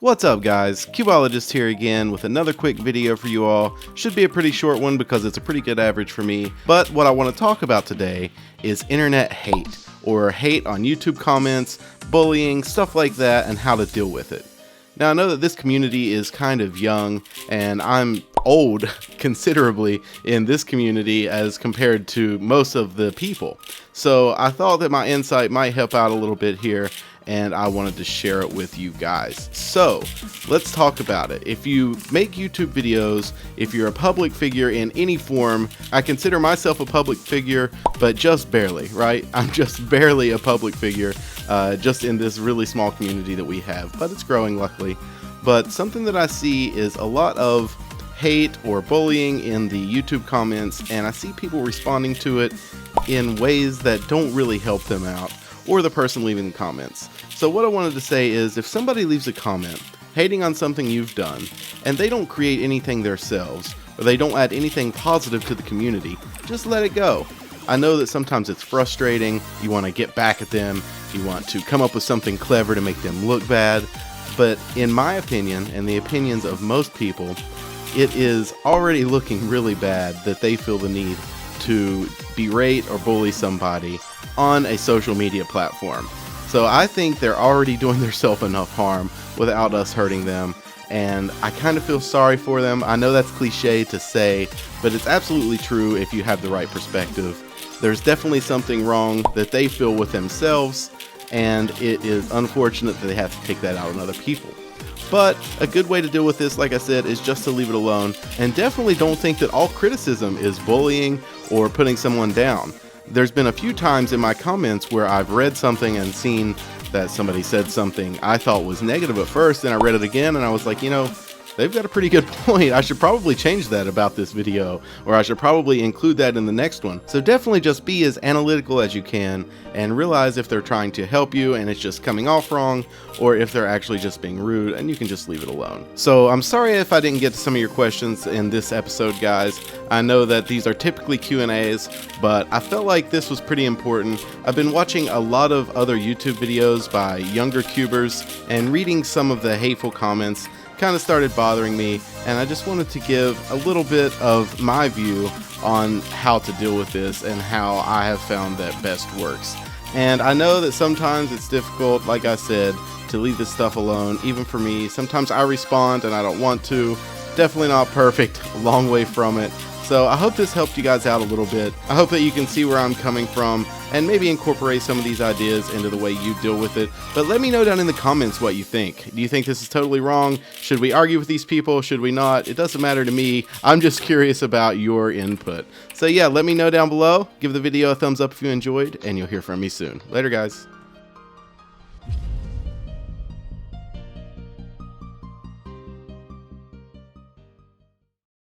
What's up guys, Cubeologist here again with another quick video for you all. Should be a pretty short one because it's a pretty good average for me, but what I want to talk about today is internet hate, or hate on YouTube comments, bullying, stuff like that, and how to deal with it. Now I know that this community is kind of young, and I'm old considerably in this community as compared to most of the people. So I thought that my insight might help out a little bit here, and I wanted to share it with you guys. So let's talk about it. If you make YouTube videos, if you're a public figure in any form, I consider myself a public figure, but just barely, right? I'm just barely a public figure, just in this really small community that we have, but it's growing luckily. But something that I see is a lot of hate or bullying in the YouTube comments, and I see people responding to it in ways that don't really help them out, or the person leaving the comments. So what I wanted to say is, if somebody leaves a comment hating on something you've done, and they don't create anything themselves, or they don't add anything positive to the community, just let it go. I know that sometimes it's frustrating, you want to get back at them, you want to come up with something clever to make them look bad, but in my opinion, and the opinions of most people, it is already looking really bad that they feel the need to berate or bully somebody on a social media platform. So I think they're already doing themselves enough harm without us hurting them, and I kind of feel sorry for them. I know that's cliche to say, but it's absolutely true if you have the right perspective. There's definitely something wrong that they feel with themselves, and it is unfortunate that they have to take that out on other people. But a good way to deal with this, like I said, is just to leave it alone, and definitely don't think that all criticism is bullying or putting someone down. There's been a few times in my comments where I've read something and seen that somebody said something I thought was negative at first, and I read it again and I was like, you know, they've got a pretty good point. I should probably change that about this video, or I should probably include that in the next one. So definitely just be as analytical as you can and realize if they're trying to help you and it's just coming off wrong, or if they're actually just being rude, and you can just leave it alone. So I'm sorry if I didn't get to some of your questions in this episode, guys. I know that these are typically Q&As, but I felt like this was pretty important. I've been watching a lot of other YouTube videos by younger cubers, and reading some of the hateful comments kind of started bothering me, and I just wanted to give a little bit of my view on how to deal with this and how I have found that best works. And I know that sometimes it's difficult, like I said, to leave this stuff alone, even for me. Sometimes I respond and I don't want to. Definitely not perfect, a long way from it. So I hope this helped you guys out a little bit. I hope that you can see where I'm coming from and maybe incorporate some of these ideas into the way you deal with it. But let me know down in the comments what you think. Do you think this is totally wrong? Should we argue with these people? Should we not? It doesn't matter to me. I'm just curious about your input. So yeah, let me know down below. Give the video a thumbs up if you enjoyed, and you'll hear from me soon. Later, guys.